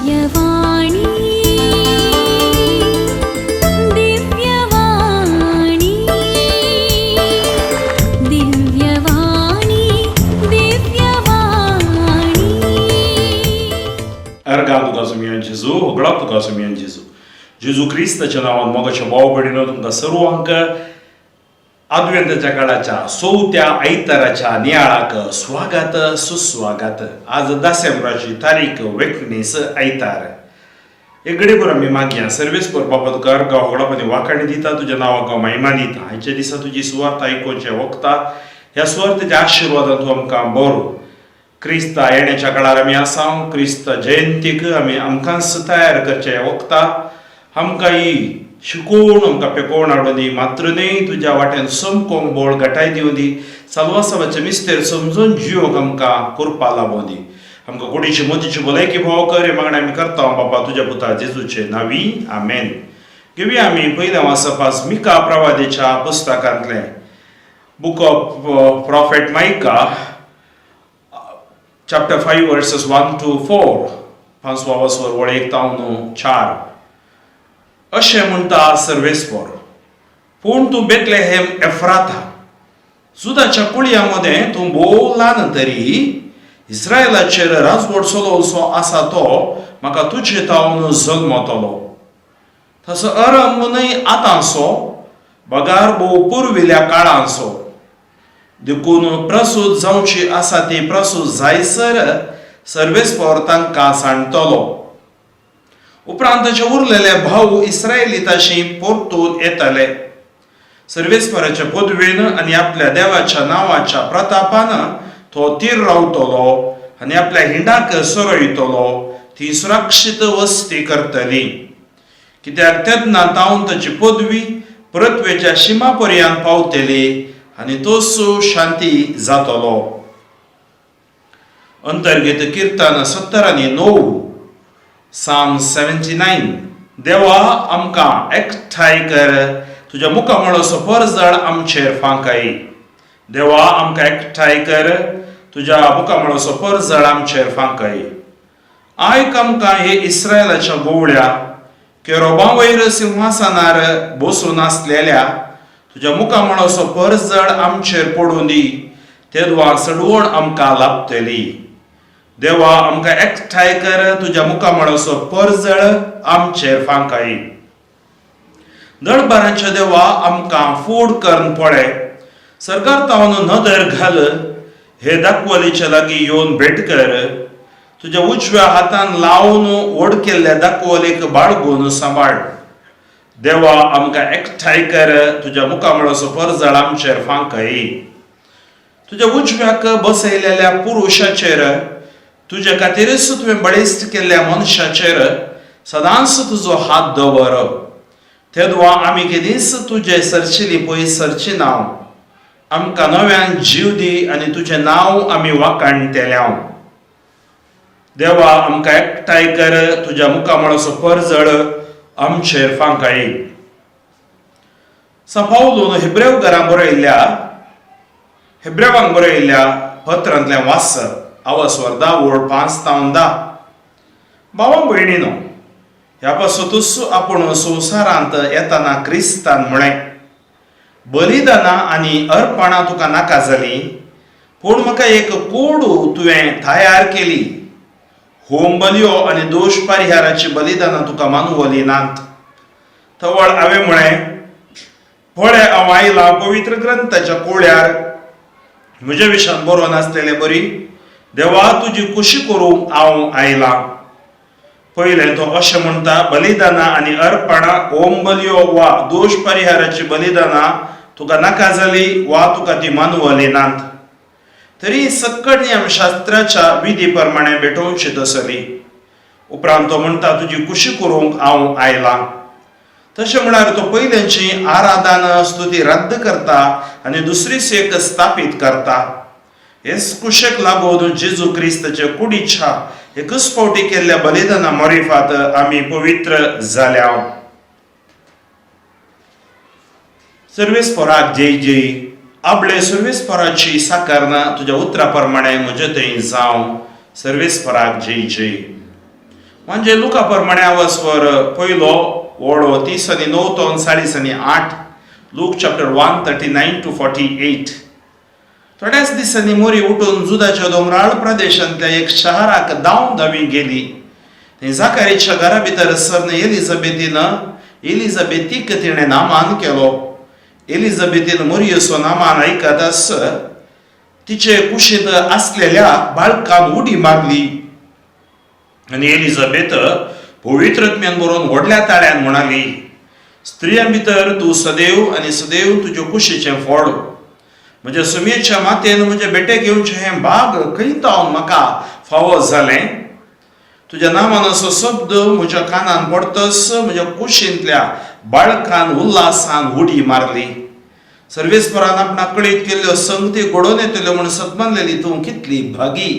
Divyavani Divyavani Divyavani Divyavani Erga tuka sumian Jesu, ogla tuka sumian Jesu. Jesu Kristaच्या नावान मोगाच्या भाव भयणीनो तुमकां सर्वांक अद्वेंताच्या काळाच्या 4थ्या आयताराच्या नियाळाक स्वागत सुस्वागत. आज डिसेंबराची तारीख 19 आयतार. एक घडीभर आमी मागया सर्वेस्पर बाबा तुका अर्गा होगळापणी वाखाणी दिता, तुज्या नांवाक महिमा दिता. आयच्या दिसा तुजी सुवार्थ आयकोवचे वखता ह्या सुवार्थेच्या आशिर्वादान तूं आमकां बरो. क्रिस्ता येण्याच्या काळार आमी आसा. क्रिस्त जयंतीक आमी आमकांच तयार करचे वखता. आमकां ही शिकोवन आमकां पेकोवन हाडून दी. मात्र न्ही तुज्या वाटेन समकोंक बोळ गटाय दिवं दी. सालवासावाचे मिस्तेर समजून जियोंक आमकां करपा लाबों दी. आमकां कुडीची मदीची भलायकी भाव कर हे मागणें आमी करता बाबा तुज्या पुता जेजूचे नांवी आमेन. घेवया आमी पयलें वाचप आज मिका प्रवादीच्या पुस्तकांतलें book of prophet Micah chapter 5 verses 1 to 4. पांचवा वचवर वळ 1 तावन 4. अशें म्हणटा सर्वेस्पर, पूण तूं बेतलेहेम एफ्राता, जुदाच्या कुळयामध्ये तूं भोव ल्हान तरी इस्रायलाचेर राजवट चलोवचो आसा तो म्हाका तुजे तावन जल्मतलो. तसो अरंभूनय आतांचो, बगार भोव पुर्विल्या काळांचो. देखून प्रसूत जावची आसा ती प्रसूत जायसर सर्वेस्पर तांकां सांडटलो. उपरांत ताचे उरलेले भाव इस्रायलिताशी परतून येतले. सर्वेस्पराच्या पदवेन आनी आपल्या देवाच्या नांवाच्या प्रतापान तो तीर रावतलो आनी आपल्या हिंडाक सरयतलो. ती सुरक्षीत वस्ती करतली, कित्याक तेन्ना तावन ताची पदवी पृथ्वेच्या शिमा पर्यंत पावतली आनी तोसू शांती जातलो. अंतर्गत कीर्तन 70 आनी 9. Psalm 79. देवा आमकां एकठांय कर, तुज्या मुखामळाचो परजळ आमचेर फांकय. देवा आमकां एकठांय कर, तुज्या मुखामळाचो परजळ आमचेर फांकय. आयक आमकां हे इस्रायलाच्या गोवळ्या, केरोबां वयर सिंहासनार बसून आसलेल्या तुज्या मुखामळाचो परजळ आमचेर पडूं दी. तेदवा चडवण आमकां लाभतली. देवा आमकां एकठांय कर, तुज्या मुखामळाचो परजळ आमचेर फांकय. दळबाराच्या देवा आमकां फूड करून पळय. सरकार तावन नदर घाल, हे दाखवलीच्या लागीं येवन भेट कर. तुज्या उजव्या हातान लावन व्हड केल्ल्या दाखवलीक बाळगून सांबाळ. देवा आमकां एकठांय कर, तुज्या मुखामळाचो परजळ आमचेर फांकय. तुज्या उजव्याक बसयलेल्या पुरुषाचेर, तुजे खातीरच तुवें बळिश्ट केल्ल्या मनशाचेर सदांच तुजो हात दवर. तेदवा आमी केदींच तुजे सरचिली पळय सरची नांव. आमकां नव्यान जीव दी आनी तुजें नांव आमी वाखाणटेल्या. देवा आमकां एकठांय कर, तुज्या मुखामळाचो परजळ आमचेर फांकय. सांपावलून हेब्रेवांक बरयल्ल्या पत्रांतलें वाचप. आवस्वर 10 5 तावन 10. भावां भयणीनो, ह्या पासतूच आपूण संवसारांत येतना क्रिस्तान म्हळें, बलिदानां आनी अर्पणां तुका नाका जालीं, पूण म्हाका एक कोडू तुवें तयार केली. होम बलयो आनी दोश परिहाराची बलिदानां तुका मानवली नात. थवळ हांवें म्हळें, पळय हांव आयलां पवित्र ग्रंथाच्या कोळ्यार म्हज्या विशयान बरोवन आसलेलें बरी. देवा तुजी खुशी करूंक हांव आयलां. पयलें तो अशें म्हणटा, बलिदानां आनी अर्पणां, होम बलयो वा दोश परिहाराची बलिदानां तुका नाका जालीं वा तुका ती मानवली नात. तरी सक्कट नियमशास्त्राच्या विधी प्रमाणे भेटोवची तसली. उपरांत तो म्हणटा, तुजी खुशी करूंक हांव आयलां. तशें म्हळ्यार तो पयलींची आराधना स्तुती रद्द करता आनी दुसरी सेक स्थापीत करता. हेच कुशेक लागून जेजू क्रिस्ताचे कुडीच्या एकच फावटी केल्ल्या बलिदाना मरिफात आमी पवित्र जाल्या. सर्वेस्पराक जय जय. आपले सर्वेस्पराची साकारना तुज्या उतरा प्रमाणे म्हजे थंय जावं. सर्वेस्पराक जय जय. म्हणजे लुका प्रमाणे आवसवर पहिलो वडो 30:9 तो 8:8 लूक चॅप्टर 1:39 to 48. थोड्याच दिसांनी मोरी उठून जुदाच्या दोंगराळ प्रदेशांतल्या एक शहराक धावी गेली. थंय जाकारीच्या घरा भितर सरन एलिझाबेथीक तिणे नामान केलो. एलिझाबेथीन मोरयेचो नामान आयकताच तिचे कुशीत असलेल्या बाळकान उडी मारली आनी एलिझाबेथ पवित्रत्म्यान बरोवन व्हडल्या ताळ्यान म्हणाली, स्त्रियां भितर तूं सदैव आनी सदैव तुज्या कुशीचें फळ. म्हज्या सुमयेच्या मातेन म्हजे बेटे घेवचे हें भाग खंय तावन म्हाका फावो जालें. तुज्या नामान असो शब्द म्हज्या कानान पडतस म्हज्या कुशींतल्या बाळकान उल्हासान उडी मारली. सर्वेस्परान आपणाक कळीत केल्ल्यो संगती घडोवन येतल्यो म्हूण सतमानलेली तूं कितली भागी.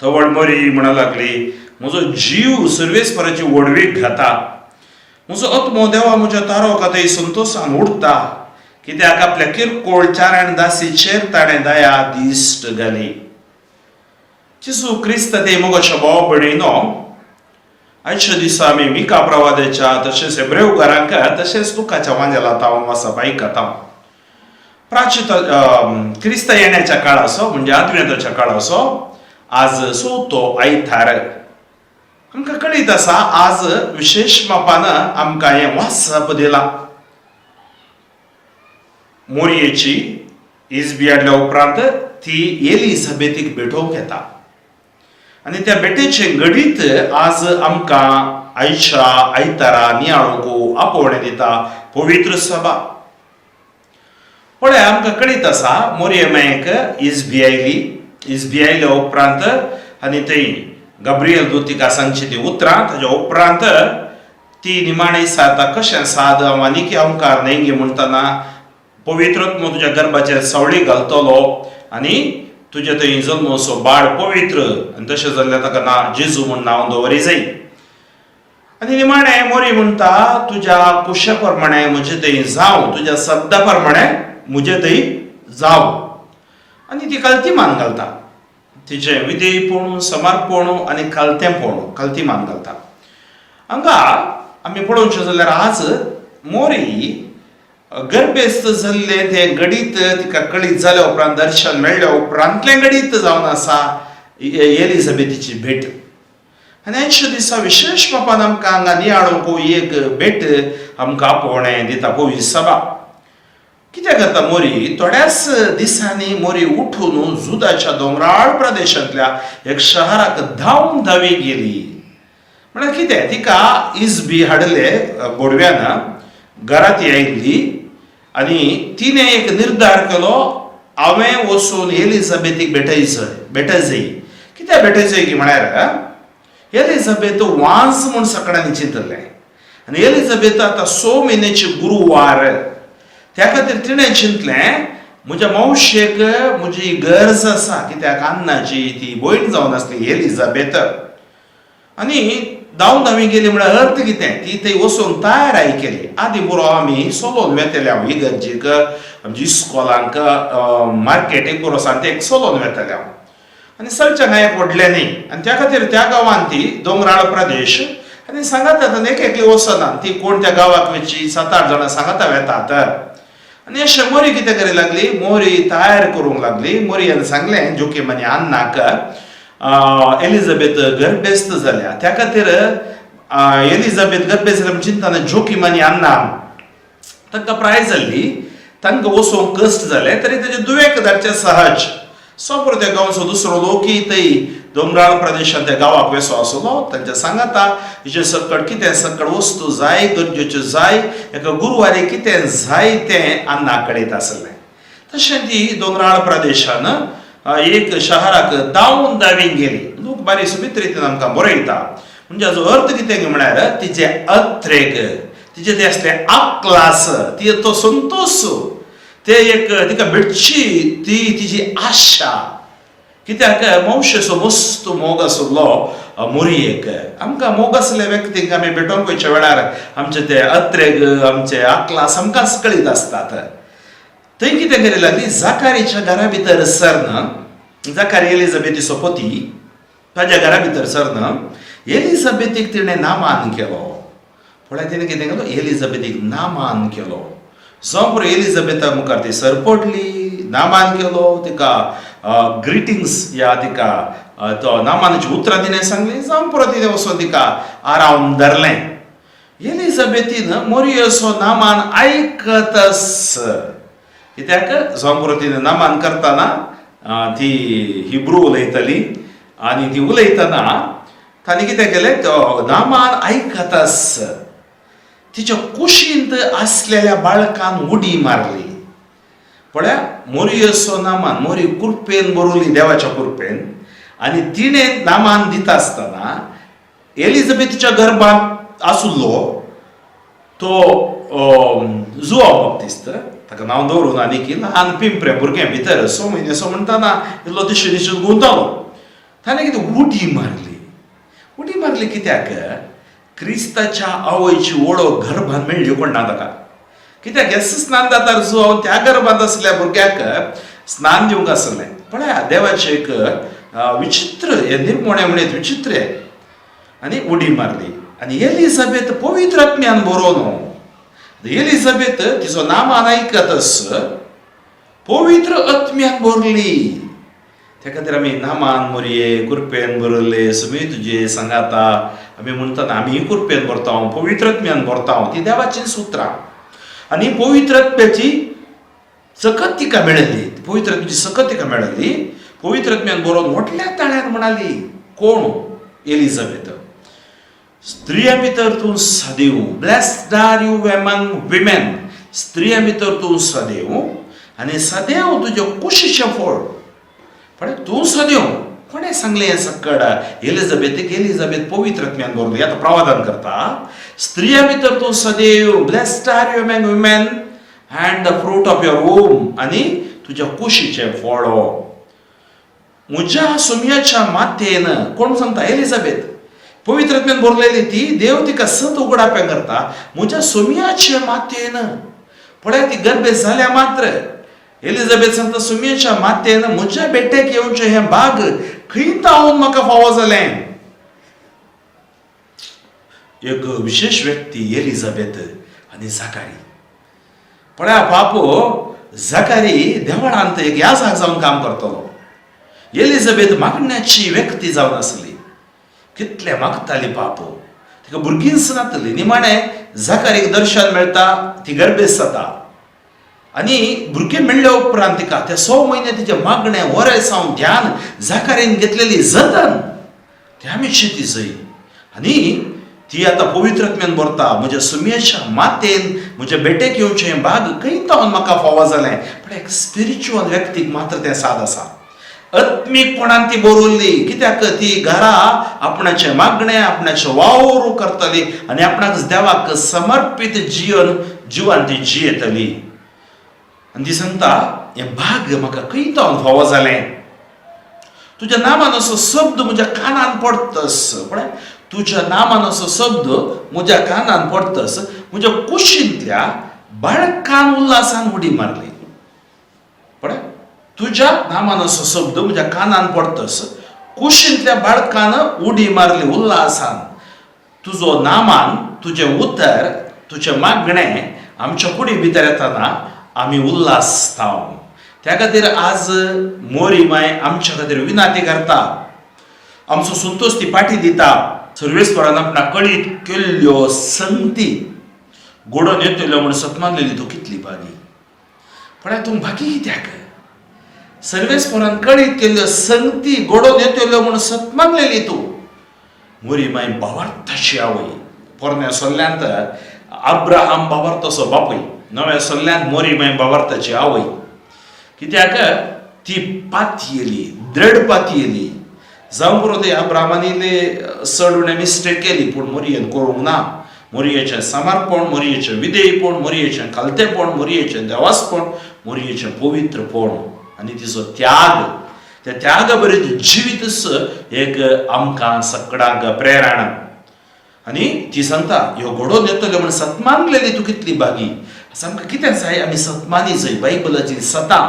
थवड मोरी म्हणूंक लागली, म्हजो जीव सर्वेस्पराची वडवीक घाता. म्हजो आत्मो देवा म्हज्या तारोकातय संतोषान उडटा, कित्याक आपल्या किरकोळ चारण दासीचेर ताणें दया दिश्ट घाली. जेजू क्रिस्त ते मोगाच्या भाव भयणीनो, आयच्या दिसा आमी मिका प्रवाद्याच्या तशेंच हेब्रेवकारांक तशेंच तुकाच्या वांजेला तावन वाचप आयकता. प्राचीन क्रिस्त येण्याच्या काळाचो म्हणजे आदवेंताच्या काळाचो आज चवथो आयतार. आमकां कळीत आसा आज विशेष मापान आमकां हें वाचप दिलां. मोरयेची इजबी हाडल्या उपरांत ती एलिझाबेथीक भेटोवंक येता आनी त्या भेटेचे घडीत आज आमकां आयच्या आयतारा नियाळोकू आपोवणें दिता पवित्र सभा. पळय आमकां कळीत आसा मोरयेमेक इजबी आयल्या उपरांत आनी थंय गब्रियल दूत तिका सांगची ती उतरां. ताच्या उपरांत ती निमाणे साता कशें साद आनी ओंकार न्हय म्हणटना पवित्रत्म तुज्या गर्भाचेर सावळी घालतलो आनी तुजे थंय जल्मसो बाळ पवित्र आनी तशें जाल्यार ताका नांव जेजू म्हूण नांव दवरी जाय. आनी निमाणे मोरी म्हणटा, तुज्या कुशा प्रमाणे म्हजे थंय जावं, तुज्या शब्दा प्रमाणे म्हजे थंय जावं. आनी ती कल्तीमान घालता. तिचें विधेयपण, समर्पण आनी कल्तीमान घालता. हांगा आमी पळोवचें जाल्यार आज मोरी गर्भेस्त जाल्ले ते घडीत तिका कळीत जाल्या उपरांत दर्शन मेळ्ळ्या उपरांतले घडीत जावन आसा एलिझाबेथीची भेट. आनी आयच्या दिसा विशेष मापान आमकां हांगा नियाळोवंक एक भेट आमकां आपोवणें दिता पवित्र सभा. कित्याक जाता मोरी थोड्याच दिसांनी मोरी उठून जुदाच्या दोंगराळ प्रदेशांतल्या एक शहराक धावी गेली. म्हळ्यार कितें, तिका इजबी हाडले गोडव्यान घरांत आयिल्ली आनी तिणें एक निर्धार केलो, हांवें वचून एलिझाबेथीक भेटयचें. कित्याक भेटयचें की म्हळ्यार एलिझाबेथ वांस म्हूण सकाळीं चिंतलें आनी एलिझाबेथ आतां 6 म्हयन्याची गुरुवार. त्या खातीर तिणें चिंतलें म्हज्या मावशेक म्हजी गरज आसा, कित्याक अन्नाची ती भयण जावन आसली एलिझाबेथ. आनी धावी गेली म्हळ्यार अर्थ कितें, ती थंय वचून तयाराय केली. आदी बरो आमी चलोवन वेतले हांव इगर्जेक, आमच्या इस्कॉलांक, मार्केटीक बरो सांतेक चलोवन वेतले हांव. आनी चलचें कांय एक व्हडलें न्ही. आनी त्या खातीर त्या गांवांत ती दोंगराळ प्रदेश आनी सांगात एकली वचना. ती कोण त्या गांवाक वयची 7-8 जाणां सांगाता वेतात. आनी अशें मोरी कितें करूंक लागली, मोरी तयार करूंक लागली. मोरयेन सांगलें जोखीम आनी अन्नाक एलिझाबेथ गर्भेस्त जाल्या. त्या खातीर एलिझाबेथ गर्भेस्त जाल्या चिंतना जोखीम आनी अन्ना तांकां प्राय जाल्ली. तांकां वचोवंक कश्ट जाले तरी ताचे दुवेक धाडचें सहज. सोंपरो त्या गांवचो दुसरो लोकूय थंय दोंगराळ प्रदेशांत त्या गांवाक वेसो आसलो. तांच्या सांगाता हेचे सकट कितें सकट वस्तू जाय, गरजेच्यो जाय, एका गुरुवारी कितें जाय तें अन्ना कडेन आसलें. तशें ती दोंगराळ प्रदेशान एक शहराक धावी गेली. लोक बारी सुमित रितीन आमकां बरयता. म्हणजे हाचो अर्थ कितें म्हळ्यार तिचे अत्रेक, तिचे ते आसले आक्लास, ती तो संतोष, ते एक तिका भेटची ती तिची आशा. कित्याक मावशेचो मस्त मोग आसलो मोरयेक. आमकां मोग आसले व्यक्तीक आमी भेटोवंक वयच्या वेळार आमचे ते अत्रेक, आमचे आक्लास आमकांच कळीत आसतात. थंय कितें करूंक लागली, जाकारीच्या घरा भितर सरन, जाकारी एलिझाबेथीचो पती, ताच्या घरा भितर सरन एलिझाबेथीक तिणें नामान केलो. पळय तिणें कितें केलो, एलिझाबेथीक नामान केलो. जावं एलिझाबेथा मुखार ती सरपटली, नामान केलो, तिका ग्रिटिंग्स या तिका तो नामानाची उतरां तिणें सांगली. जावं पुरो तिणें वचून तिका आरावन धरलें. एलिझाबेथीन मोरियेचो नामान आयकतस. कित्याक जावं पुरो तिणें नामान करतना ती हिब्रू उलयतली आनी ती उलयतना ताणें कितें केलें, तो नामान आयकतस तिच्या कुशींत आसलेल्या बाळकान उडी मारली. पळया, मोरियेचो नामान मोरी कुरपेन बरोवली, देवाच्या कुरपेन, आनी तिणें नामान दिता आसतना एलिझाबेथच्या गर्भांत आसुल्लो तो जुआंव बाप्तिस्त, ताका नांव दवरून आनीक ल्हान पिंपरें भुरगें भितर 6 म्हयन्याचो म्हणटाना इल्लो दिशेन गुंवतालो. ताणें कितें उडी मारली. उडी मारली कित्याक, क्रिस्ताच्या आवयची वळख गर्भांत मेळ्ळी कोणा ताका. कित्याक हें स्नान जाता जुआंव त्या गर्भांत आसल्या भुरग्याक स्नान दिवंक आसलें. पळया, देवाचें एक विचित्र, हें निर्मोणे म्हणत विचित्र हें. आनी उडी मारली. आनी एलिझाबेथ पवित्र आत्म्यान बरोवन, एलिझाबेथ तिचो नामान आयकतस पवित्र आत्म्यान भरली. त्या खातीर आमी नामान मोरये कुरपेन बरयले, सगळी तुजे सांगाता आमी म्हणटात आमी कुरपेन भरता, पवित्र आत्म्यान भरता. ती देवाची सुत्रां. आनी पवित्र आत्म्याची सकत तिका मेळ्ळी. पवित्र आत्म्याची सकत तिका मेळ्ळी. पवित्र आत्म्यान बरोवन व्हडल्या ताळ्यान म्हणाली. कोण? एलिझाबेथ. स्त्रियां भितर तूं सदैव, blessed are you among women, स्त्रियां भितर तूं सदैव, आनी सदैव तुजे कुशीचें फळ. पण तूं सदैव. कोणें सांगलें हें सकड एलिझाबेथीक? एलिझाबेथ पवित्र आत्म्यान बरोवली. आतां प्रवादन करता. स्त्रियां भितर तूं सदैव, blessed are you among women and the fruit of your womb, आनी तुज्या कुशीचें फळ. म्हज्या सुमयाच्या मातेन, कोण सांगता? एलिझाबेथ. पवित्र आत्म्यान बरलेली ती, देव तिका सत उगडापें करता. म्हज्या सुमयाचे मातेन. पळय, ती गर्भेत जाल्या मात्र एलिझाबेथ सांगता, सुमयेच्या मातेन म्हज्या बेट्याक येवचें हें भाग खंय तावून म्हाका फावो जालें. एक विशेष व्यक्ती एलिझाबेथ आनी जाकारी. पळया बापू, जाकारी देवळांत एक याजक जावन काम करतलो. एलिझाबेथ मागण्याची व्यक्ती जावन आसली. कितले मागताली बापू. तिका भुरगींच नातली. निमाणें जाकारीक दर्शन मेळटा, ती गर्भेत जाता. आनी भुरगें मेळ्ळ्या उपरांत तिका ते 6 म्हयने तिचें मागणें वरेसावन ध्यान जाकारेन घेतलेली जतन ती आमी चिंती जाय. आनी ती आतां पवित्र आत्म्यान भरता. म्हज्या सुमयेच्या मातेन म्हज्या बेट्याक येवचें हें भाग खंय तावन म्हाका फावो जालें. पण एक स्पिरिच्युअल व्यक्तीक मात्र तें साद आसा. आत्मीकपणान ती बरोवली. कित्याक ती घरा आपणाचें मागणें, आपणाचें वावर करतली आनी आपणाक देवाक समर्पीत जिवन ती जियेतली. आनी ती सांगता, हें भाग म्हाका खंय तावन फावो जालें. तुज्या नामान असो शब्द म्हज्या कानान पडतस. पळय, तुज्या नामान असो शब्द म्हज्या कानान पडतस. म्हज्या कुशींतल्या बाळकान उल्हासान उडी मारली. पळय, तुज्या नामान असो शब्द म्हज्या कानान पडतस. कुशींतल्या बाळकान उडी मारली उल्हासान. तुजो नामान, तुजें उतर, तुजें मागणें आमच्या कुडी भितर येतना आमी उल्हासताव. त्या खातीर आज मोरी माय आमच्या खातीर विनाती करता. आमचो संतोष ती पाठी दिता. सर्वेस्परान आपणाक कळीत केल्ल्यो संगती घडोवन येतल्यो म्हूण सतमानलेली तूं कितली भागी. पण तूं भागी कित्याक? सर्वेस्परान कळीत केल्ल्यो संगती घडोवन येतल्यो म्हूण सतमानलेली तूं. मोरी माय भावार्थाची आवय. पोरण्या सल्ल्यांत अब्राहम भावार्थाचो बापूय. नव्या सल्ल्यांत मोरी माय भावार्थाची आवय. कित्याक ती पाती येयली, दृढ पाती येयली. जावं पुरो ते अब्राहमान इल्ले चड उणें मिस्टेक केली, पूण मोरयेन करूंक ना. मोरयेचें समर्पण, मोरयेचें विधेयपण, मोरयेचें खालतेपण, मोरयेचें देवासपण, मोरयेचें पवित्रपण आनी तिचो त्याग. त्या त्यागा बरें जिवीतच एक आमकां सगळ्यांक प्रेरणा. आनी ती सांगता, ह्यो घडोवन येतल्यो म्हूण सतमानलेली तूं कितली भागी. आमकां कितें जाय? आमी सतमानी जाय. बायबलाची सतां,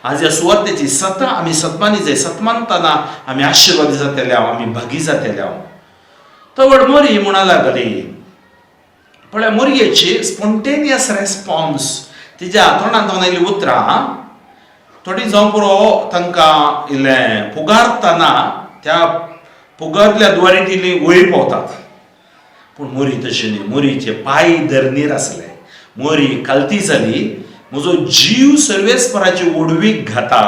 आज ह्या सुवातेची सतां आमी सतमानी जाय. सतमानतना आमी आशिर्वादी जातले हांव, आमी भागी जातले हांव. तवड मोरी म्हणा लागली पण मोरयेची स्पॉन्टेनियस रेस्पॉन्स तिच्या तोंडांत आयली उतरां थोडी जावं पुरो तांकां इल्लें पुगारतना त्या पुगारल्या द्वारे तिली वयर पावतात पूण मोरी तशी न्ही मोरीचे पांय धरणीर आसले मोरी कालती जाली म्हजो जीव सर्वेस्पराची ओडवीक घाता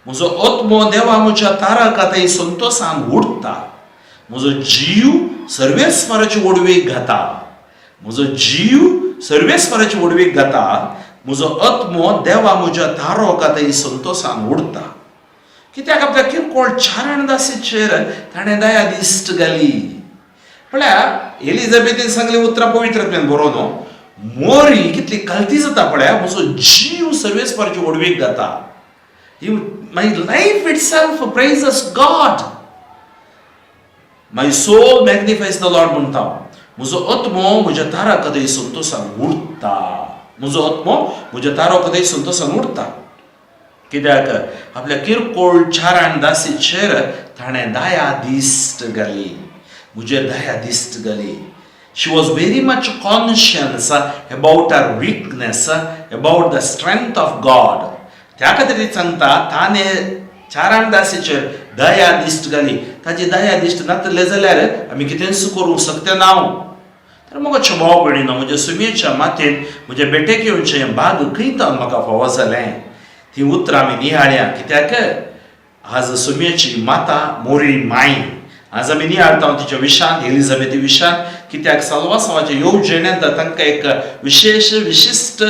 म्हजो आत्मो देवा म्हज्या तारकाताई संतोषान उडटा म्हजो जीव सर्वेस्पराची ओडवीक घाता म्हजो जीव सर्वेस्पराची ओडवीक घाता म्हजो आत्मो देवा म्हज्या तारकाताई संतोषान उडटा कित्याक आपल्या किरकोळ चारण दासीचेर ताणें दया दिश्ट घाली पळया एलिझाबेथीन सांगली उतरां पवित्रांतल्यान बरोवन मोरी कितली कालती जाता पळया म्हजो जीव सर्वेस्पराची ओडवीक घाता my life itself praises God my soul magnifies the Lord म्हणटा म्हजो आत्मो म्हज्या तारकाताई संतोषान उडटा म्हजो आत्मो म्हज्या तारकाताई संतोषान उडटा कित्याक आपल्या किरकोळ चारण दासीचेर ताणें दया दिश्ट घाली म्हजेर दया दिश्ट घाली she was very much conscious about her weakness about the strength of God त्या खातीर ती सांगता ताणें चारण दासीचेर दया दिश्ट घाली ताची दया दिश्ट नातले जाल्यार आमी कितेंच करूंक शकते ना तर म्हज्या भाव भयणीनो म्हज्या सुमयेच्या मातेन म्हज्या बेटेक येवचें भाग खंयतान म्हाका फावो जालें ती उतरां आमी नियाळ्या कित्याक आज सुमयेची माता मोरी माय आज आमी नियाळटा तिच्या विशान एलिझाबेथी विशान कित्याक साल्वासावाच्या येवजणेंत तांकां एक विशिश्ट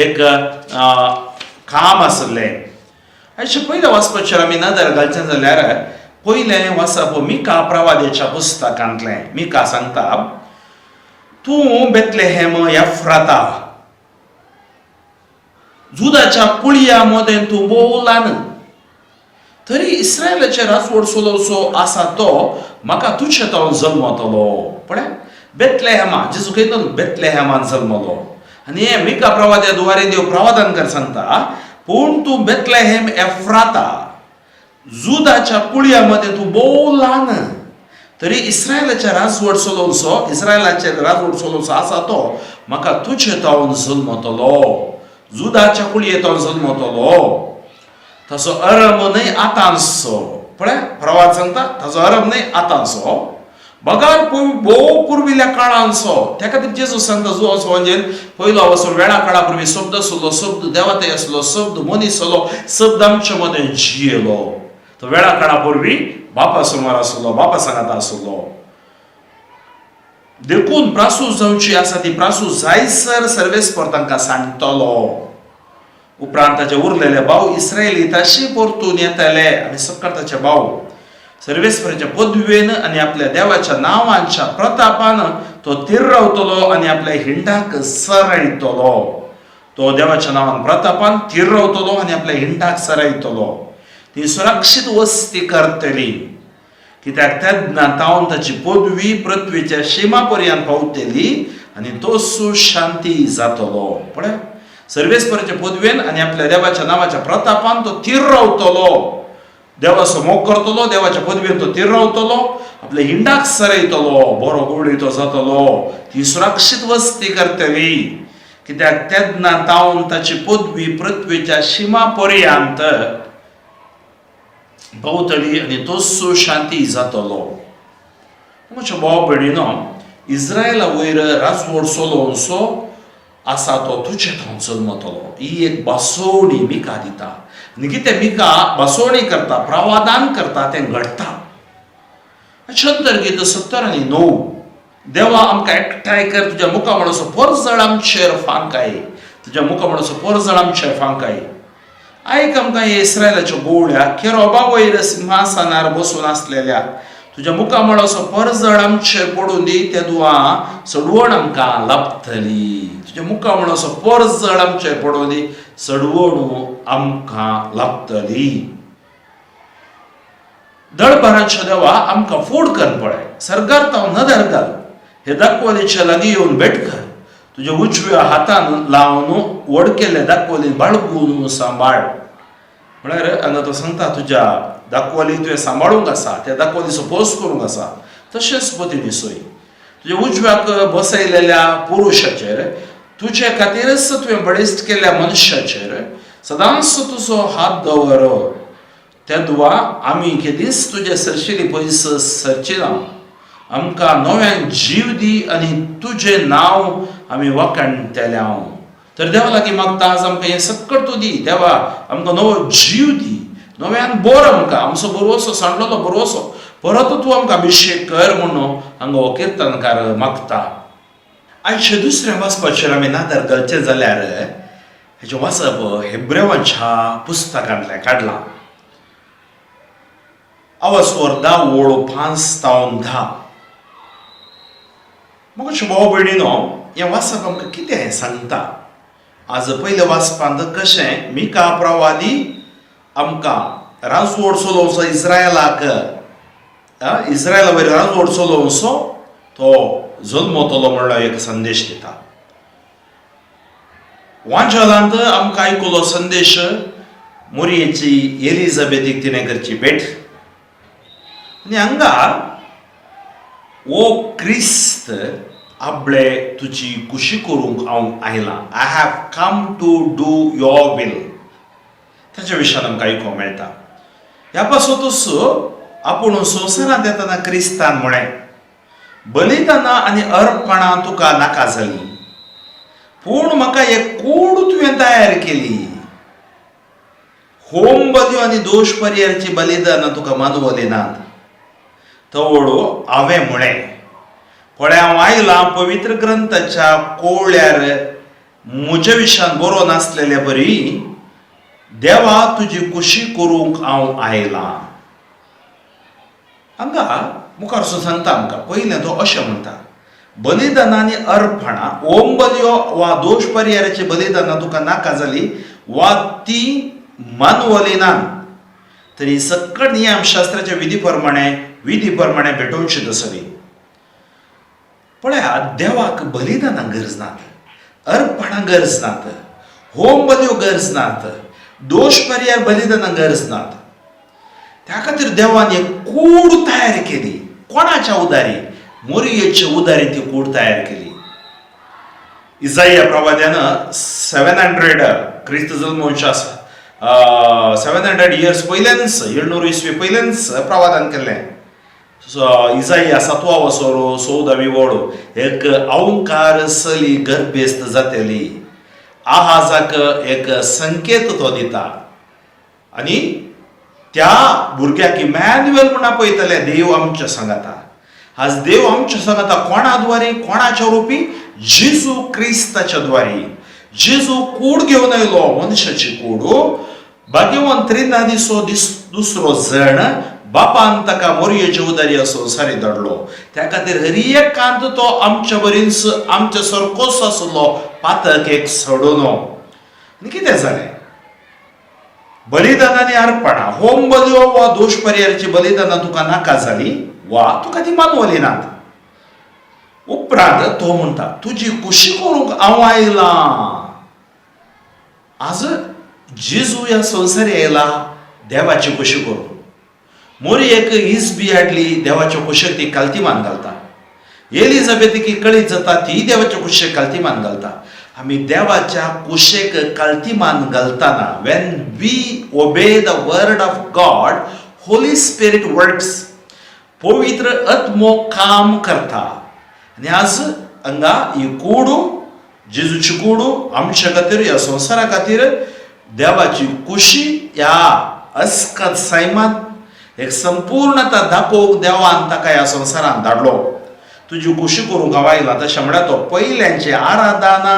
एक काम आसलें अशें पयलें वाचपाचेर आमी नदर घालचें जाल्यार पयलें वाचप मिका प्रवाद्याच्या पुस्तकांतलें मिका सांगता तूं बेतलेहेम एफ्राता जुदाच्या कुळया मदें तूं बोवलान तरी इस्रायलाचे राजवड चलोवचो आसा तो म्हाका तुजे तो जल्मतलो पळय बेतलेहेमा जेजू कहता बेतलेहेमान जल्मलो आनी हे मिका प्रवाद्या द्वारे देव प्रवादनकार सांगता पूण तूं बेतलेहेम एफ्राता जुदाच्या कुळयामध्ये तूं बोवलान तरी इस्रायलाचे राजवड चलोवचो आसा तो म्हाका तुजे तो जल्मतलो जुदाच्या कुळयेंत जल्मतलो ताचो अर्म न्हय आतांचो पळय प्रवाद सांगता ताचो अर्म न्हय आतांचो बगार भोव पुर्विल्ल्या काळांचो त्या खातीर जेजू सांगता जो असो म्हणजे पयलो असो वेळा काळा पुर्वी शब्द आसलो शब्द देवाते आसलो शब्द मनीस आसलो शब्द आमच्या मदें जियेलो तो वेळा काळा पुर्वी बापा समोर आसलो बापा सांगाता आसलो देखून प्रासूस जावची आसा ती प्रासूस जायसर सर्वेस्पर तांकां सांगतलो उपरांत ताचे उरलेले भाव इस्रायली ताशी परतून येतले आनी सकट ताचे भाव सर्वेस्पराच्या पदवेन आनी आपल्या देवाच्या नांवांच्या प्रतापान तो थीर रावतलो आनी आपल्या हिंडाक सरयतलो तो देवाच्या नांवान प्रतापान थीर रावतलो आनी आपल्या हिंडाक सरयतलो ती सुरक्षीत वस्ती करतली कित्याक तेन्ना तावन ताची पदवी पृथ्वीच्या शिमा पर्यंत पावतली आनी तो सुशांती जातलो पळय सर्वेस्पराच्या पदवेन आनी आपल्या देवाच्या नांवाच्या प्रतापान तो थीर रावतलो देवाचो मोग करतलो देवाच्या पदवेन तो थीर रावतलो आपल्या हिंडाक सरयतलो बरो गोडी तो जातलो ती सुरक्षीत वस्ती करतली कित्याक तेन्ना तावन ताची पदवी पृथ्वीच्या शिमा पर्यंत पावतली आनी तो सुशांती जातलो म्हज्या भाव भयणीनो इस्रायला वयर राजवड चलोवचो आसा तो तुजे थंय जल्मतलो ही एक बासोवणी मिका दिता आनी कितें मिका बासोवणी करता प्रवादान करता तें घडटा छंतर गीत 70 आनी 9 देवा आमकां एकठांय कर तुज्या मुखा म्हणसो परजळ आमचेर फांकाय तुज्या मुखा म्हणसो परजळ आमचेर फांकाय आयक आमकां हे इस्रायलाच्या गोवळ्या केरोबा वयर सिंहासनार बसून आसलेल्या तुज्या मुखा म्हणसो परजळ आमचेर पडून दी त्या दुआ सडवण आमकां लाभतली तुज्या मुखा म्हणसो परजळ आमचेर पडून दी सडवण आमकां लाभतली दळभराच्या देवा आमकां फोड कर पळय सरकार ताव नदर घाल हे दाखवलीच्या लागीं येवन भेट कर तुज्या उजव्या हातान लावन व्हड केल्ले दाखवली बाळगून सांबाळ म्हळ्यार हांगा तो सांगता तुज्या दाखवली तुवें सांबाळूंक आसा त्या दाखवलीचो पोस करूंक आसा तशेंच पतीनी सोय तुज्या उजव्याक बसयलेल्या पुरुषाचेर तुजे खातीरच तुवें बळिश्ट केल्ल्या मनशाचेर सदांच तुजो हात दवर. तेदुआ आमी केदींच तुजे सरशिली पयस सरची ना. आमकां नव्यान जीव दी आनी तुजें नांव आमी वखणटल्या. तर देवा लागीं मागता आज आमकां हें सक्कट तूं दी. देवा आमकां नवो जीव दी, नव्यान बोर आमकां आमचो बरोसो सांडलेलो बरोसो परत तूं आमकां अभिशेक कर म्हणून हांगा हो किर्तनकार मागता. आयचे दुसरें वाचपाचेर आमी नादर घालचें जाल्यार हेजें वाचप हेब्रेवांच्या पुस्तकांतलें काडलां. आवाजवर 10 ओळ 5 तावन 10. मोगाचो भाव भयणीनो, हें वाचप आमकां कितें सांगता. आज पयलें वाचपांत कशें मिका प्रवादी आमकां राजवट चलोवचो इस्रायलाक इस्रायला वयर राजवट चलोवचो तो जल्मतलो म्हणलो एक संदेश दिता. वांचलांत आमकां आयकुलो संदेश मोरयेची एलिझाबेथीक तिणें करची भेट आनी हांगा ओ क्रिस्त आपले तुजी खुशी करूंक हांव आयलां. I have come to do your will. ताच्या विशयान आमकां आयकूंक मेळटा. ह्या पासूनच आपूण संवसारांत येतना क्रिस्तान म्हळें बलिदानां आनी अर्पणां तुका नाका जालीं, पूण म्हाका एक कूड तुवें तयार केली. होम बल्यो आनी दोश परिहाराची बलिदानां तुका मानवली नात. तवळो हांवें म्हळें पळय हांव आयलां पवित्र ग्रंथाच्या कोवळ्यार म्हज्या विशयान बरोवन आसलेले बरी देवा तुजी खुशी करूंक हांव आयलां. हांगा मुखारसून सांगता आमकां पयलें तो अशें म्हणटा बलिदानां आनी अर्पणां होम बल्यो वा दोश परिहाराची बलिदानां तुका नाका जालीं वा ती मानवली नात. तरी सक्कट नियमशास्त्राच्या विधी प्रमाणे भेटोवची आसली. पळया देवाक बलिदानां गरज नात, अर्पणां गरज नात, होम बल्यो गरज नात, दोश परिहार बलिदानां गरज नात. त्या खातीर देवान एक कूड तयार केली. कोणाच्या उदारी? मोरयेच्या उदारी ती कूड तयार केली. इसाया प्रवाद्यानं 700 क्रिस्त जल्मोवचे आसा 700 इयर्स पयल्यानच 700 इसवी पयल्यानच प्रवादान केल्लें. इसाया 7वा वसोरो 14वी ओळ एक अवंकार सली गर्भेस्त जातली. आहाजाक एक संकेत तो दिता आनी त्या भुरग्याक इमॅन्युएल म्हणून आपयतले देव आमच्या सांगाता. आज देव आमच्या सांगाता कोणा द्वारे? कोणाच्या रुपी? जेजू क्रिस्ताच्या द्वारे. जेजू कूड घेवन आयलो, मनशाची कूड. भाग्यवान त्रिनादीचो दुसरो जण बापान ताका मोरयेच्या उदारी संवसारी धाडलो. त्या खातीर हर एकांत तो आमच्या बरीच आमच्या सारकोच आसलो पातक एक सोडून. आनी कितें जालें? बलिदानां आनी अर्पणां होम बल्यो वा दोश परिहाराची बलिदानां तुका नाका जालीं वा तुका ती मानवली नात. उपरांत तो म्हणटा तुजी खुशी करूंक हांव आयलां. आज जेजू ह्या संवसारी आयला देवाची खुशी करूंक. मोरयेक हीच बी हाडली देवाच्या खुशेक ती काल्तिमान घालता. एलिझाबेथीक कळीत जाता ती देवाच्या खुशेक काल्तिमान घालता. आमी देवाच्या cosec काल्तिमान घालतना when we obey the word of God, Holy Spirit works. पवित्र आत्मो काम करता. आनी आज हांगा ही कूड जेजूची कूड आमच्या खातीर ह्या संवसारा खातीर देवाची खुशी ह्या अस्कत सैमात एक संपूर्णता दाखोवंक देवान ताका ह्या संवसारांत धाडलो. तुजी खुशी करूंक हांव आयला. तशें म्हळ्यार तो पयल्यांचे आराधना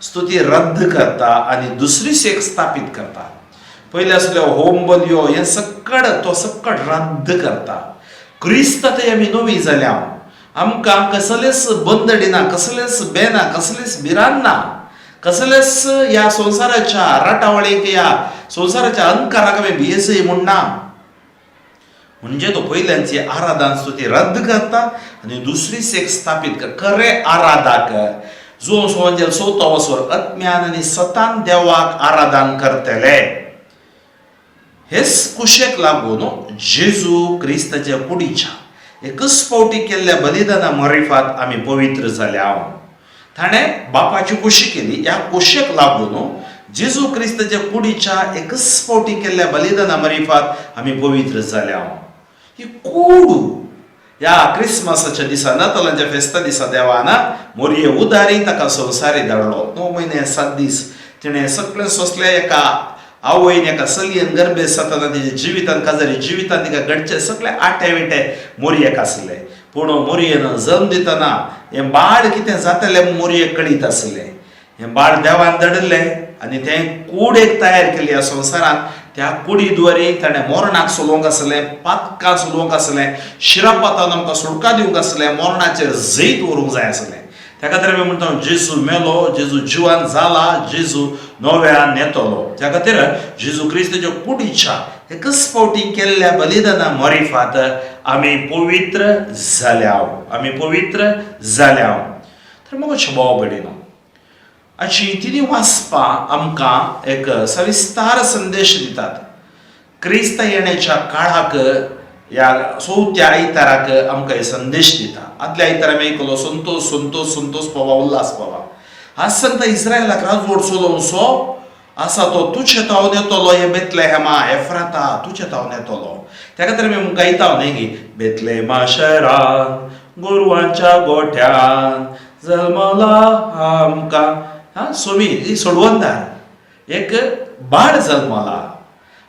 स्तुती रद्द करता आनी दुसरी सेक स्थापीत करता. पयले आसल्यो होम बल्यो हें सक्कड तो सक्कड रद्द करता. क्रिस्त थंय आमी नवी जाल्या. आमकां कसलेच बंदडी ना, कसलेच बेना, कसलेच भिरांत ना, कसलेच ह्या संवसाराच्या राटावळेक ह्या संवसाराच्या अंकाराक आमी भियेसय म्हणना. म्हणजे तो पयल्यांची आराधना स्तुती रद्द करता आनी दुसरी सेक स्थापीत करता. खरे आराधक जो म्हणजे 4था वसोर अज्ञान आनी सतान देवाक आराधन करतले. हेच कुशेक लागून जेजू क्रिस्ताच्या कुडीच्या एकच फावटी केल्ल्या बलिदाना मरिफात आमी पवित्र जाल्या. ताणें बापाची कुशी केली. ह्या कुशेक लागून जेजू क्रिस्ताच्या कुडीच्या एकच फावटी केल्ल्या बलिदाना मरिफात आमी पवित्र जाल्या. ही कूड ह्या क्रिस्मसाच्या दिसा नातालांच्या फेस्ता दिसा देवान मोरये उदारी ताका संवसारी धाडलो. 9 म्हयने 7 दीस तिणें सगळें सोंसलें. एका आवयन एका चलयेन गर्भेत आसतना तिच्या जिवितान काजारी जिवितान तिका घडचे सगळे आटे विटे मोरयेक आसले. पूण मोरयेन जल्म दितना हें बाळ कितें जातलें मोरयेक कळीत आसलें. हें बाळ देवान धाडलें आनी तें कूड एक तयार केली ह्या संवसारांत. त्या कुडी द्वारे ताणें मोरणाक चलोवंक आसलें, पातकां चलोवंक आसलें, शिरापातान आमकां सुडका दिवंक आसलें, मोरणाचेर जैत व्हरूंक जाय आसलें. त्या खातीर आमी म्हणटा जेजू मेलो, जेजू जिवान जाला, जेजू नव्यान येतलो. त्या खातीर जेजू क्रिस्ताच्या कुडीच्या एकच फावटी केल्ल्या बलिदाना मरिफात आमी पवित्र जाल्या. आमी पवित्र जाल्या. तर म्हज्या भाव भयणीनो, अशी तिनी वाचपां आमकां एक सविस्तार संदेश दितात. क्रिस्त येण्याच्या काळाक ह्या 4थ्या आयताराक आमकां संदेश दिता. आदल्या आयतार आमी आयकलो संतोष संतोष संतोष पावा, उल्हास पावा. आज सांगता इस्रायलाक राजवट चलोवचो आसा तो तुजे तावन येतलो. हे बेतलेहेमा एफ्राता तुजे तावन येतलो. त्या खातीर आमी गायता न्ही की बेतलेहेमा शहरान गोरवांच्या गोठ्यान जल्मला आमकां सोमी सोडवंदार एक बाळ जल्मला.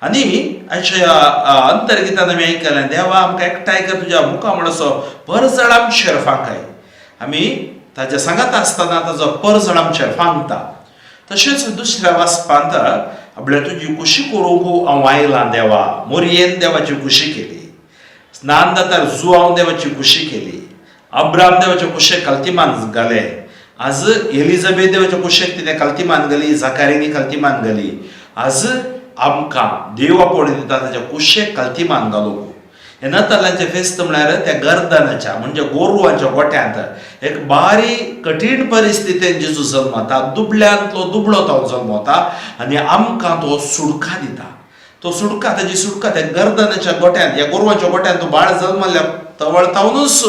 आनी हाच्या अंतर्गितान आमी आयकलें देवा आमकां एकठांय कर तुज्या मुखा म्हणसो परजळ आमचेर फांकाय. आमी ताच्या सांगात आसतना ताजो परजळ आमचेर फांकता. तशेंच दुसऱ्या वाचपांत आपल्या तुजी कुशी करूंक हांव आयलां देवा. मोरयेन देवाची कुशी केली. स्नान जातार जुआव देवाची कुशी केली. अब्राम देवाच्या कुशेक काल्तिमान घाले. आज एलिझाबेथ देवाच्या कुशेक तिणें काल्तिमान घाली. जाकारीनी काल्तिमान घाली. आज आमकां देव आपोवण दिता ताच्या कुशेक काल्तिमान घालूंक. हे नातालांचे फेस्त म्हळ्यार त्या गर्दनाच्या म्हणजे गोरवांच्या गोठ्यांत एक बारीक कठीण परिस्थितीन जेजू जल्मता. दुबळ्यांतलो दुबळो तो जल्मता आनी आमकां तो सुडका दिता. तो सुडका ताजी सुडका त्या गर्दनाच्या गोठ्यांत ह्या गोरवांच्या गोठ्यांत तो बाळ जल्मल्या तवळतावनूच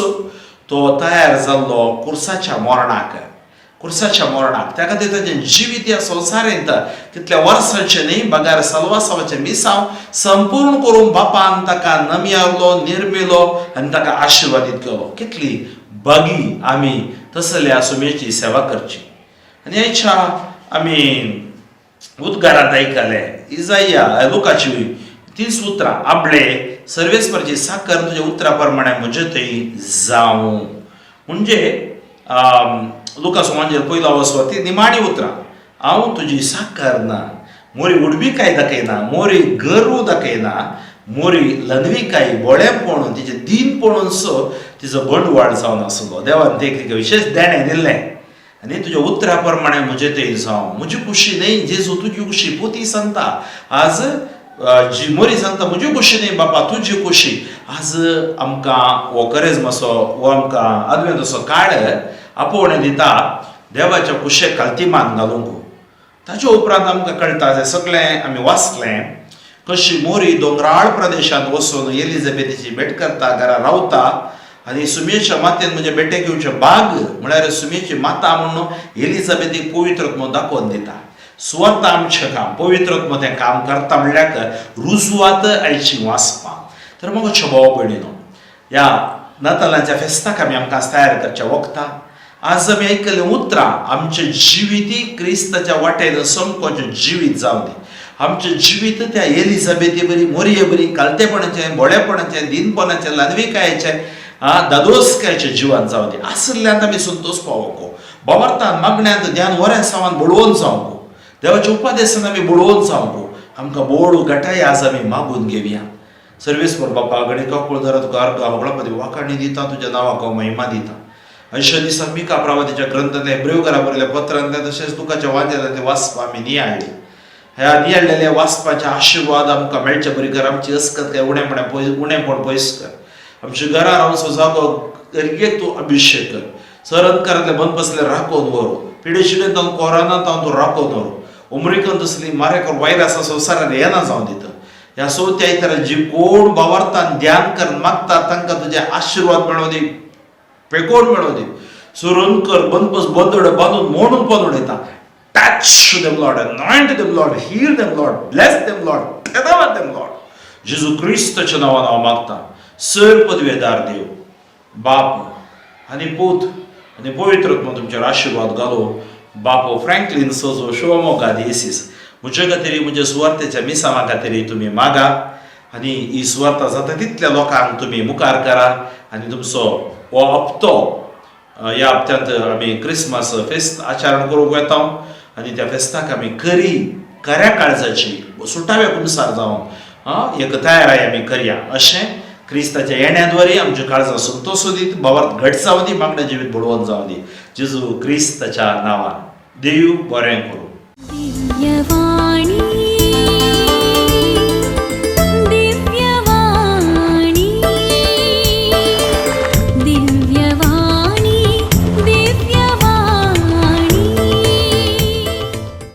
तो तयार जाल्लो कुर्साच्या मोरणाक. कुर्साच्या मोरणाक त्या खातीर ताचें जिवीत ह्या संवसारांत कितल्या वर्सांचें न्ही बगार सालवासावाचें मिसांव संपूर्ण करून बापान ताका नमयावलो, निर्मिलो आनी ताका आशिर्वादीत केलो. कितली बागी आमी तसल्या सुमेची सेवा करची. आनी हेच्या आमी उद्गारांत आयकलें इजाया लुकाची 30 उतरां आपले सर्वेस्परची साकर तुज्या उतरा प्रमाणे म्हजे थंय जावं. म्हणजे लुका सुवांजेर पयलो वचो ती निमाणी उतरां. हांव तुजी साकर ना, मोरी उडबिकाय दाखयना, मोरी गर्व दाखयना, मोरी लनविकाय बोळेपण तिचें दीन पळोवन सो तिचो बंडवाड जावन आसलो. देवान तेका विशेष देणें दिल्लें आनी तुज्या उतरा प्रमाणे म्हजे थंय जावं. म्हजी खुशी न्ही जेजू तुजी खुशी. पोती सांगता आज जी मोरी सांगता म्हजी खुशी न्ही बापा तुजी खुशी. आज आमकां हो करेज मातसो हो आमकां आदवेंत असो काळ आपोवणें दिता देवाच्या कुशेक काल्तिमान घालूंक. ताच्या उपरांत आमकां कळटा जें सगळें आमी वाचलें कशी मोरी दोंगराळ प्रदेशांत वचून एलिझाबेथीची भेट करता, घरा रावता आनी सुमेच्या मातयेन म्हणजे बेटेक येवचें बाग म्हळ्यार सुमेची माता म्हणून एलिझाबेथीक पवित्रत्व दाखोवन दिता. स्वता आमचें काम पवित्रत्व तें काम करता म्हणल्यार रुजवात आयची वाचपां. तर म्हज्या भाव भयणीनो, ह्या नातालांच्या फेस्ताक आमी आमकां तयार करच्या वखदां आज आमी आयकलें उतरां आमचें जिवीती क्रिस्ताच्या वाटेन समकोचें जिवीत जावं दी. आमचें जिवीत त्या एलिझाबेथी बरी, मोरये बरी, कालतेपणाचें, बोळेपणाचें, दिनपणाचें, लानविकायेचें, दादोसकायेचें जिवन जावं दी. आसल्ल्यांत आमी संतोश पावोंक, बावर्तान मागण्यांत ध्यान वऱ्या सावन बुडोवन जावंक, देवाच्या उपादेसान आमी बुडोवन जावंक, आमकां बोड गटाय आज आमी मागून घेवया. सर्वेस्वर बापा गणिका कुळधरा तुका अर्घ होगळापती वाखाणी दिता, तुज्या नांवाक महिमा दिता. अशा दिसा मिका प्रवादीच्या ग्रंथांतल्या हेब्रेवकारां बरयल्ल्या पत्रांतल्या तशेंच तुकाच्या वांजेलांतले वाचपां आमी नियाळ्ळी. ह्या नियाळलेल्या वाचपाचे आशिर्वाद आमकां मेळचे बरी कर. आमची अस्कत काय उणेपण पयस कर. आमच्या घरा रावचो जागो अर्गेक तूं अभिशेक कर. सरंतकारांतले बंद बसले राखोवन व्हर. पिडेशिडेन तावन कोरोनांत तावन तूं राखोवन व्हर. उमरिकन तसली मारेकर वायरस संवसारान येना जावं दिता. ह्या सोत्या इतर जी कोण वावरतात ध्यान करून मागतात तांकां तुझे आशीर्वाद मेळो दी, पेकोड मेळो दी. सुरून कर बंदपस बंदोड बांदून म्हणून पण उडयता. Touch them Lord, anoint them Lord, heal them Lord, bless them Lord, pedawat them Lord. जेजू क्रिस्ताच्या नावान हांव मागता. सर पदवेदार देव, बाप आनी पूत आनी पवित्र आत्मा तुमचेर आशीर्वाद घालो. बापो फ्रँकलिन सोजो शिवमोगा देसीस म्हजे खातीर म्हज्या सुवार्थेच्या मिसावा खातीर तुमी मागा आनी ही सुवार्ता जाता तितल्या लोकांक तुमी मुखार करा आनी तुमचो हो हप्तो ह्या हप्त्यांत आमी क्रिसमस फेस्त आचरण करूंक येता आनी त्या फेस्ताक आमी खऱ्या काळजाची सुटाव्या कुमसार जावन एक तयारी आमी करया. अशें क्रिस्ताच्या येण्याद्वारे आमच्या काळजां संतोश दीत, भावार्थ घट जावं दी, मागणें जिवीत बुडवून जावं दी. जेजू क्रिस्ताच्या नांवान देव बरें करूं. दिव्यवाणी